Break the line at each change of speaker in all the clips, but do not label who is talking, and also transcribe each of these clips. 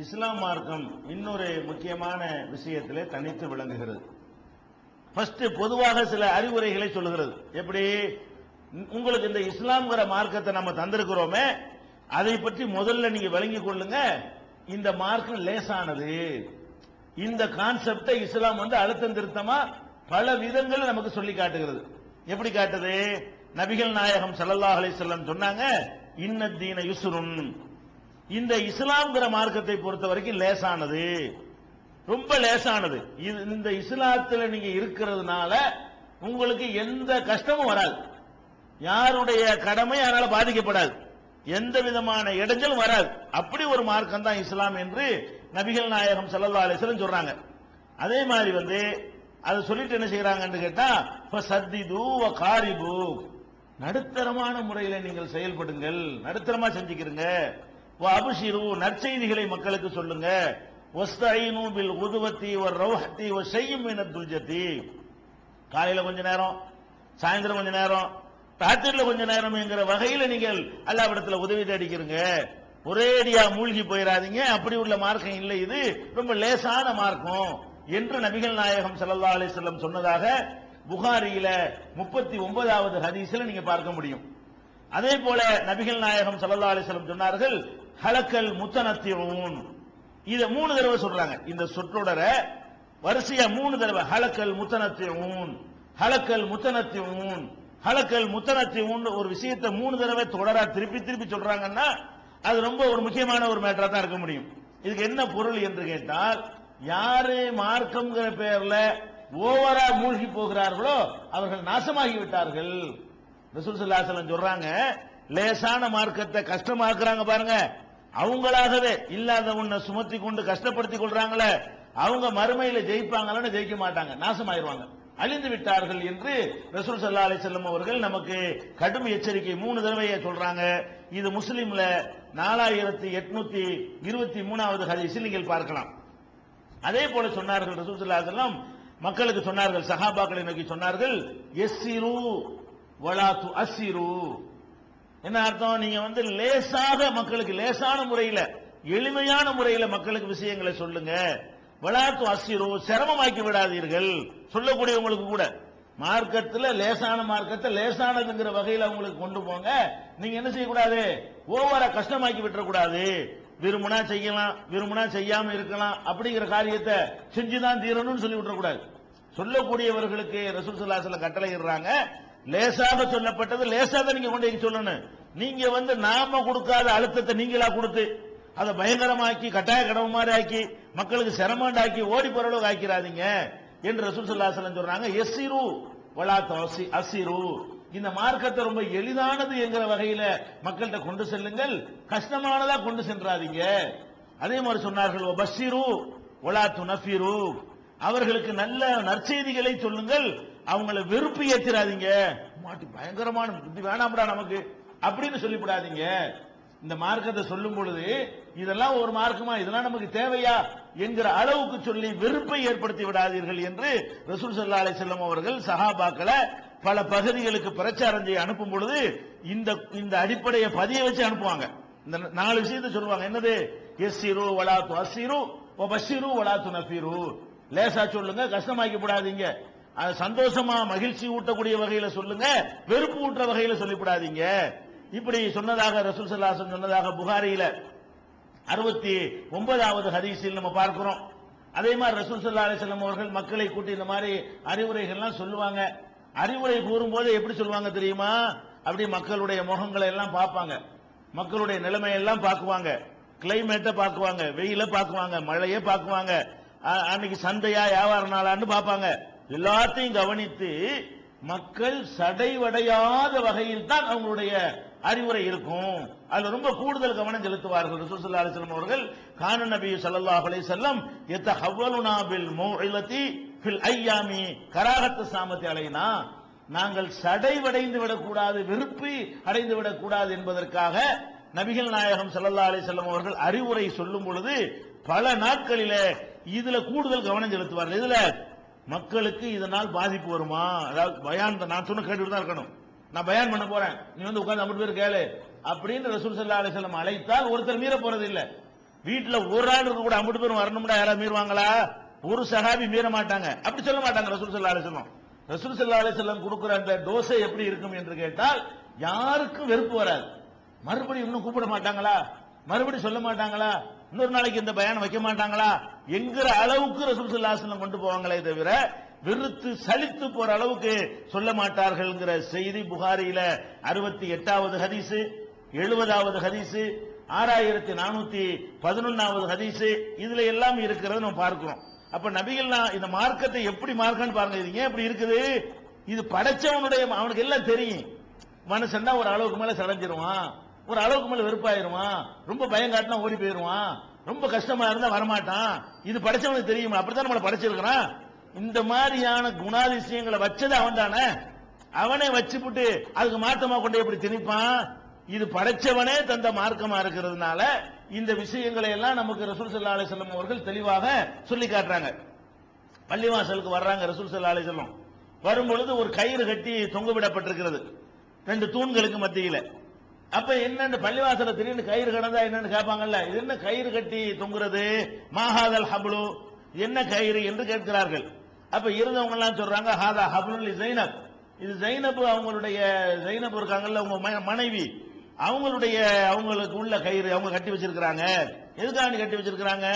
இஸ்லாம் மார்க்கம் இன்னொரு முக்கியமான விஷயத்திலே தனித்து விளங்குகிறது. ஃபர்ஸ்ட் பொதுவாக சில அறிவுரைகளை சொல்லுகிறது. எப்படி? உங்களுக்கு இந்த இஸ்லாம்ங்கிற மார்க்கத்தை நம்ம தந்திருக்கிறோமே, அதை பற்றி முதல்ல நீங்க விளங்கிக் கொள்ளுங்க. இந்த மார்க்கம் லேசானது. இந்த கான்செப்டை இஸ்லாம் அழுத்தம் திருத்தமா பல விதங்கள் நமக்கு சொல்லி காட்டுகிறது. எப்படி காட்டுது? நபிகள் நாயகம் ஸல்லல்லாஹு அலைஹி வஸல்லம் சொன்னாங்க, இன்னத்தீன யுஸ்ருன். இந்த இஸ்லாம்ங்கிற மார்க்கத்தை பொறுத்த வரைக்கும் லேசானது, ரொம்ப லேசானது. இந்த இஸ்லாத்துல நீங்க இருக்கிறதுனால உங்களுக்கு எந்த கஷ்டமும் வராது, யாருடைய கடமை அதனால பாதிக்கப்படாது, எந்த விதமான இடைஞ்சலும் வராது. அப்படி ஒரு மார்க்கம் தான் இஸ்லாம் என்று நபிகள் நாயகம் ஸல்லல்லாஹு அலைஹி வஸல்லம் சொல்றாங்க. அதே மாதிரி அதை சொல்லிட்டு என்ன செய்யறாங்கன்னு கேட்டா, ஃபஸத்திது வ காரிபு, நடுத்தரமான முறையில் நீங்கள் செயல்படுங்கள், நடுத்தரமா செஞ்சுக்கிறீங்க. வ அப்ஷிரு, நற்செய்திகளை மக்களுக்கு சொல்லுங்க. வஸ்தஈனு பில் குதுவத்தி வ ரௌஹத்தி வ ஷைஇம் மினத் துல்ஜத்தி, காலையில கொஞ்ச நேரம், சாயந்தரம் கொஞ்ச நேரம், ராத்திரில கொஞ்ச நேரம் என்கிற வகையில் நீங்கள் அல்லாஹ்விடத்தில் உதவி தேடிக்கிறீங்க. ஒரேடியா மூழ்கி போயிடாதீங்க. அப்படி உள்ள மார்க்கம் இல்லை, இது ரொம்ப லேசான மார்க்கம் என்று நபிகள் நாயகம் ஸல்லல்லாஹு அலைஹி வஸல்லம் சொன்னதாக புகாரியில 39வது ஹதீஸ்ல நீங்க பார்க்க முடியும். அதே போல நபிகள் நாயகம் ஸல்லல்லாஹு அலைஹி வஸல்லம் சொன்னார்கள், ஹலக்கல் முத்தனத்தியூன். இத 3 தடவை சொல்றாங்க. இந்த சொற்றொடரை வரிசையா 3 தடவை, ஹலக்கல் முத்தனத்தியூன், ஹலக்கல் முத்தனத்தியூன், ஹலக்கல் முத்தனத்தியூன். ஒரு விஷயத்தை 3 தடவை தொடரா திருப்பி திருப்பி சொல்றாங்கன்னா அது ரொம்ப ஒரு முக்கியமான ஒரு மேட்டரா தான் இருக்க முடியும். இதுக்கு என்ன பொருள் என்று கேட்டால், யாரு மார்க்கம்ங்கிற பெயர்ல ஓவரா மூழ்கி போகிறார்களோ அவர்கள் நாசமாகி விட்டார்கள். ரசூல் ஸல்லல்லாஹு அலைஹி வஸல்லம் சொல்றாங்க, லேசான மார்க்கத்தை கஷ்டமாக்குறாங்க பாருங்க, அவங்களாகவே இல்லாத ஒன்ன சுமத்தி கொண்டு கஷ்டப்படுத்திக் கொள்றாங்களே, அவங்க மறுமையில ஜெயிப்பாங்களான்னு ஜெயிக்க மாட்டாங்க, நாசமாயிருவாங்க, அழிந்து விட்டார்கள் என்று ரசூல் ஸல்லல்லாஹு அலைஹி வஸல்லம் அவர்கள் நமக்கு கடும் எச்சரிக்கை 3 தடவையை சொல்றாங்க. இது முஸ்லிம்ல 4823வது ஹதீஸில் நீங்கள் பார்க்கலாம். அதே போல சொன்னார்கள் ரசூல் ஸல்லல்லாஹு அலைஹி வஸல்லம், மக்களுக்கு சொன்னார்கள், சஹாபாக்களை நோக்கி சொன்னார்கள், யஸ்ஸிரு வலா துஅஸ்ஸிரு. என்ன அர்த்தம்? நீங்க லேசாக மக்களுக்கு, லேசான முறையில், எளிமையான முறையில் மக்களுக்கு விஷயங்களை சொல்லுங்க. வலா துஅஸ்ஸிரு, சிரமமாக்கி விடாதீர்கள். சொல்லக்கூடியவங்களுக்கு கூட மார்க்கத்தில் லேசான மார்க்கத்தை லேசானதுங்கிற வகையில் அவங்களுக்கு கொண்டு போங்க. நீங்க என்ன செய்யக்கூடாது? ஓவரா கஷ்டமாக்கி விட்டுறக்கூடாது. விரும்புனா செய்யலாம், விரும்புனா செய்யாம இருக்கலாம், அப்படிங்கிற காரியத்தை செஞ்சுதான் தீரணும்னு சொல்லி விட்டுறக்கூடாது. சொல்லக்கூடியவர்களுக்கு ரசூல் ஸல்லல்லாஹு அலைஹி வஸல்லம் கட்டளை இடுறாங்க, லேசாக சொல்லப்பட்டது லேசாக நீங்க கொண்டு சொல்லணும். நீங்க நாம கொடுக்காத அழுத்தத்தை நீங்களா கொடுத்து அதை பயங்கரமாக்கி கட்டாய கடமை மாதிரி ஆக்கி மக்களுக்கு சிரமண்டாக்கி ஓடி போற அளவுக்கு ஆக்கிறாதீங்க என்று ரசூல் ஸல்லல்லாஹு அலைஹி வஸல்லம் சொல்றாங்க. யஸ்ஸிரு வலா துஅஸ்ஸிரு, இந்த மார்க்கத்தை ரொம்ப எளிதானது என்கிற வகையில மக்கள்கிட்ட கொண்டு செல்லுங்கள், கஷ்டமானதா கொண்டு சென்றாதீங்க. அதே மாதிரி சொன்னார்கள், வபஷ்ஷிரு வலா துனஃபிரு, அவர்களுக்கு நல்ல நற்செய்திகளை சொல்லுங்கள், அவங்களை வெறுப்பு ஏற்றிராதீங்க. மாட்டி பயங்கரமான புத்தி வேணாம்டா நமக்கு அப்படின்னு சொல்லிவிடாதீங்க. இந்த மார்க்கத்தை சொல்லும் பொழுது இதெல்லாம் ஒரு மார்க்கமா, இதெல்லாம் நமக்கு தேவையா என்கிற அளவுக்கு சொல்லி வெறுப்பை ஏற்படுத்தி விடாதீர்கள் என்று ரசூல் ஸல்லல்லாஹு அலைஹி வஸல்லம் அவர்கள் சஹாபாக்களை பல பகுதிகளுக்கு பிரச்சாரம் செய்ய அனுப்பும் பொழுது இந்த அடிப்படையை பதிய வச்சு அனுப்புவாங்க. இந்த 4 விஷயத்தை சொல்லுவாங்க. என்னது? யஸ்ஸிரு வலா துஅஸ்ஸிரு வபஷ்ஷிரு வலா துனஃபிரு, லேசா சொல்லுங்க, கஷ்டமாக்கி விடாதீங்க, சந்தோஷமா மகிழ்ச்சி ஊட்டக்கூடிய வகையில சொல்லுங்க, வெறுப்பு ஊட்டுற வகையில சொல்லிவிடாதீங்க. இப்படி சொன்னதாக ரசூல் ஸல்லல்லாஹு அலைஹி வஸல்லம் சொன்னதாக புகாரியில 69வது ஹதீஸில் நம்ம பார்க்கிறோம். அதே மாதிரி ரசூல் ஸல்லல்லாஹு அலைஹி வஸல்லம் அவர்கள் மக்களை கூட்டி இந்த மாதிரி அறிவுரைகள்லாம் சொல்லுவாங்க. அறிவுரை கூறும்போது எப்படி சொல்லுவாங்க தெரியுமா? அப்படி மக்களுடைய முகங்களை எல்லாம் பார்ப்பாங்க, மக்களுடைய நிலைமையெல்லாம் பார்க்குவாங்க, கிளைமேட்டை பார்க்குவாங்க, வெயில பார்க்குவாங்க, மழையை பார்க்குவாங்க, அன்னைக்கு சந்தையா வியாபார நாளான்னு பார்ப்பாங்க. எல்லாத்தையும் கவனித்து மக்கள் சடைவடையாத வகையில் தான் அவங்களுடைய அறிவுரை இருக்கும். அதுல ரொம்ப கூடுதல் கவனம் செலுத்துவார்கள். ரசூல் ஸல்லல்லாஹு அலைஹி வஸல்லம் அவர்கள், கான நபி ஸல்லல்லாஹு அலைஹி வஸல்லம் யதஹவ்வலுனா பில் மௌஇலதி ஃபில் அய்யாமி கராஹத் ஸாமத்தி அலைனா, நாங்கள் சடைவடைந்து விடக்கூடாது, வெறுப்பு அடைந்து விடக்கூடாது என்பதற்காக நபிகள் நாயகம் ஸல்லல்லாஹு அலைஹி வஸல்லம் அவர்கள் அறிவுரை சொல்லும் பொழுது பல நாட்களிலே இதுல கூடுதல் கவனம் செலுத்துவார்கள். இதுல மக்களுக்கு இதனால் பாதிப்பு வருமா, அதாவது பயான் நான் சொன்ன கேட்டுட்டு தான் இருக்கணும், நான் பயான் பண்ண போறேன், நீ உட்கார்ந்து 50 பேர் கேளு அப்படின்னு ரசூல் ஸல்லல்லாஹு அலைஹி வஸல்லம் அழைத்தால் ஒருத்தர் மீற போறது இல்ல. வீட்டுல ஒரு ஆள் இருக்க கூட 50 பேரும் வரணும்டா யாராவது மீறுவாங்களா? ஒரு சஹாபி மீற மாட்டாங்க. அப்படி சொல்ல மாட்டாங்க ரசூல் ஸல்லல்லாஹு அலைஹி வஸல்லம். ரசூல் ஸல்லல்லாஹு அலைஹி வஸல்லம் கொடுக்கிற அந்த டோஸை எப்படி இருக்கும் என்று கேட்டால் யாருக்கும் வெறுப்பு வராது. மறுபடியும் இன்னும் கூப்பிட மாட்டாங்களா? மறுபடியும் சொல்ல மாட்டாங்களா? இன்னொரு நாளைக்கு இந்த பயானம் வைக்க மாட்டாங்களா என்கிற அளவுக்கு ரசூல் ஸல்லல்லாஹு அலைஹி வஸல்லம் கொண்டு போவாங்களே தவிர வெறுத்து சலித்து போற அளவுக்கு சொல்ல மாட்டார்கள்ங்கிற செய்தி புகாரியில 68வது ஹதீஸ், 70வது ஹதீஸ், 6411வது ஹதீஸ் இதுல எல்லாம் இருக்கிறது நம்ம பார்க்கிறோம். அப்ப நபிகள் இந்த மார்க்கத்தை எப்படி மார்க்கம்னு பாருங்க. இது ஏன் இப்படி இருக்குது? இது படைச்சவனுடைய அவனுக்கு எல்லாம் தெரியும். மனுஷன் தான் ஒரு அளவுக்கு மேல சடைஞ்சிருவான், ஒரு அளவுக்கு மேல வெறுப்பாயிருவான், ரொம்ப பயம் காட்டினா ஓடி போயிருவான், ரொம்ப கஷ்டமா இருந்தா வரமாட்டான். இது படைச்சவனுக்கு தெரியுமா? அப்படித்தான் நம்மளை படைச்சிருக்கிறான். இந்த மாதிரியான குணாதிசயங்களை வச்சது அவன் தானே. அவனே வச்சுப்புட்டு அதுக்கு மாற்றமா கொண்டு எப்படி திணிப்பான்? இது படைச்சவனே தந்த மார்க்கமா இருக்கிறதுனால இந்த விஷயங்களை எல்லாம் நமக்கு ரசூல் ஸல்லல்லாஹு அலைஹி வஸல்லம் அவர்கள் தெளிவாக சொல்லி காட்டுறாங்க. பள்ளிவாசலுக்கு வர்றாங்க ரசூல் ஸல்லல்லாஹு அலைஹி வஸல்லம். வரும்பொழுது ஒரு கயிறு கட்டி தொங்க விடப்பட்டிருக்கிறது 2 தூண்களுக்கு மத்தியில. அப்ப என்ன பள்ளிவாசல திடீர்னு கயிறு கடந்தா என்னன்னு கேட்பாங்கல்ல, இது என்ன கயிறு கட்டி தொங்குறது, மாஹாதல் ஹப்லு, என்ன கயிறு என்று கேட்கிறார்கள். அப்ப இருந்தவங்க எல்லாம் சொல்றாங்க ஹாதா ஹப்லுல் ஸைனப், இது ஸைனப் அவங்களுடைய ஸைனப் இருக்காங்கல்ல உங்க மனைவி, அவங்களுக்கு உள்ள கயிறு அவங்க கட்டி வச்சிருக்காங்க. எதுக்காக கட்டி வச்சிருக்காங்க?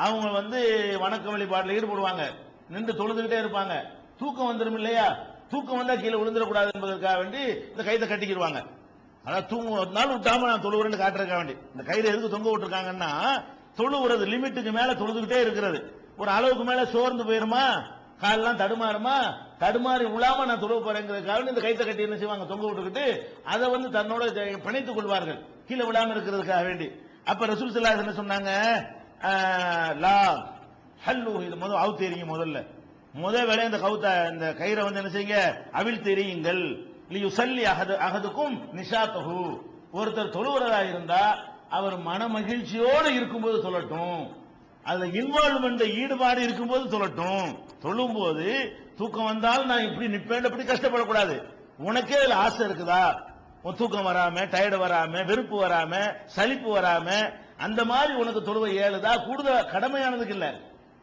அவங்க வணக்க வழிபாட்டில் ஈடுபடுவாங்க, நின்று தொழுதுகிட்டே இருப்பாங்க, தூக்கம் வந்துடும் இல்லையா, தூக்கம் வந்தா கீழே விழுந்துடக்கூடாது என்பதற்காக வேண்டி இந்த கயிறை கட்டிக்கிடுவாங்க. அதாவது தூங்குவதனால விட்டாம நான் தொழுவுறேன்னு காட்டுறதுக்காக வேண்டி இந்த கயிறு எதுக்கு தொங்க விட்டுருக்காங்கன்னா, தொழுவுறது லிமிட்டுக்கு மேல தொழுதுகிட்டே இருக்கிறது. ஒரு அளவுக்கு மேல சோர்ந்து போயிருமா, காலெல்லாம் தடுமாறி விழாம நான் தொழுவ போறேங்கிறதுக்காக இந்த கைத்தை கட்டி என்ன செய்வாங்க, தொங்க விட்டுக்கிட்டு அதை தன்னோட பிணைத்துக் கொள்வார்கள் கீழே விழாம இருக்கிறதுக்காக வேண்டி. அப்ப ரசூல் ஸல்லல்லாஹு அலைஹி வஸல்லம் என்ன சொன்னாங்க, லா ஹல்லு, இது அவுத்து எறிங்க, முதல் வேலை இந்த இந்த கயிறை என்ன செய்யுங்க, அவிழ் தெரியுங்கள். லியுஸல்லி அஹதுக்கும் நிஷாத்தஹு, ஒருத்தர் தொழுகிறதா இருந்தா அவர் மன மகிழ்ச்சியோடு இருக்கும்போது தொழட்டும், அதுல இன்வால்வ்மெண்ட் ஈடுபாடு இருக்கும்போது தொழட்டும். தொழும் போது தூக்கம் வந்தாலும் நான் இப்படி நிப்பேன் அப்படி கஷ்டப்படக்கூடாது. உனக்கே அதுல ஆசை இருக்குதா, தூக்கம் வராம, டயர்டு வராம, வெறுப்பு வராம, சலிப்பு வராம, அந்த மாதிரி உனக்கு தொழுவ ஏழுதா, கூடுதல் கடமையானதுக்கு இல்ல,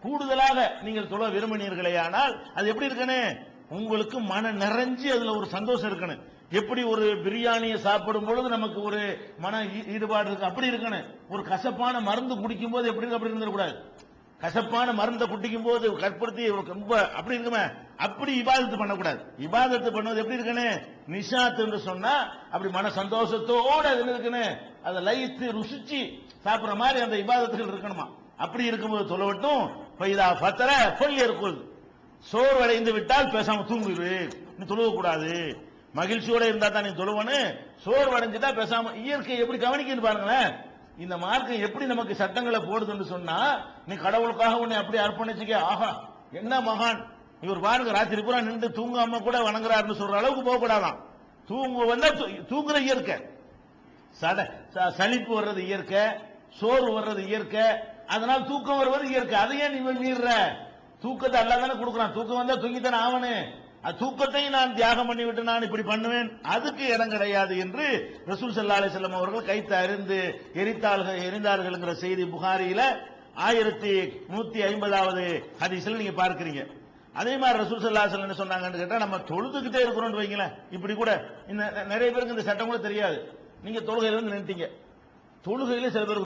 கூடுதலாக நீங்கள் தொழ விரும்பினீர்களே ஆனால் அது எப்படி இருக்கணும், உங்களுக்கு மன நிறைஞ்சி அதுல ஒரு சந்தோஷம் இருக்கணும். எப்படி ஒரு பிரியாணியை சாப்பிடும் பொழுது நமக்கு ஒரு மன ஈடுபாடு இருக்கு அப்படி இருக்கணும். ஒரு கசப்பான மருந்து குடிக்கும் போது எப்படி இருக்கு அப்படி இருந்துடக்கூடாது. கசப்பான மருந்தை குடிக்கும் போது கற்படுத்தி ரொம்ப அப்படி இருக்குமே, அப்படி இபாதத்து பண்ணக்கூடாது. இபாதத்து பண்ணுவது எப்படி இருக்கணும், நிஷாத் என்று சொன்னா அப்படி மன சந்தோஷத்தோட அது இருக்கணும், அதை லயித்து ருசிச்சு சாப்பிடுற மாதிரி அந்த இபாதத்துகள் இருக்கணுமா. அப்படி இருக்கும்போது தொழவட்டும். பைதா பத்தர பொய்யற்குள், சோர்வடைந்து விட்டால் பேசாம தூங்குது, நீ தொழுவக்கூடாது. மகிழ்ச்சியோட இருந்தா தான் நீ தொழுவனு, சோர்வடைஞ்சுட்டா பேசாம. இயற்கை எப்படி கவனிக்கன்னு பாருங்களேன். இந்த மார்க்கம் எப்படி நமக்கு சட்டங்களை போடுதுன்னு சொன்னா, நீ கடவுளுக்காக உன்னை அப்படி அர்ப்பணிச்சுக்க, ஆஹா என்ன மகான் இவர் பாருங்க, ராத்திரி பூரா நின்று தூங்காம கூட வணங்குறாருன்னு சொல்ற அளவுக்கு போக கூடாதான். தூங்குற இயற்கை, சலிப்பு வர்றது இயற்கை, சோர்வு வர்றது இயற்கை, அதனால தூக்கம் வருவது இயற்கை. அதையே நீ மீற, தூக்கத்தை அல்லா தானே கொடுக்குறான், தூக்கம் வந்தா தூங்கித்தானே ஆவனே, தூக்கத்தையும் நான் தியாகம் பண்ணிவிட்டு நான் இப்படி பண்ணுவேன், அதுக்கு இடம் கிடையாது என்று ரசூல் ஸல்லல்லாஹு அலைஹி வஸல்லம் அவர்கள் கைத்து அறிந்து எரிந்தார்கள் செய்தி புகாரியில 1150வது ஹதீஸ்ல நீங்க பார்க்கிறீங்க. அதே மாதிரி ரசூல் ஸல்லல்லாஹு அலைஹி வஸல்லம் என்ன சொன்னாங்கன்னு கேட்டா, நம்ம தொழுதுகிட்டே இருக்கிறோம்னு வைங்களேன், இப்படி கூட நிறைய பேருக்கு இந்த சட்டம் கூட தெரியாது. நீங்க தொழுகையில நின்னுட்டீங்க, தொழுகையில சில பேருக்கு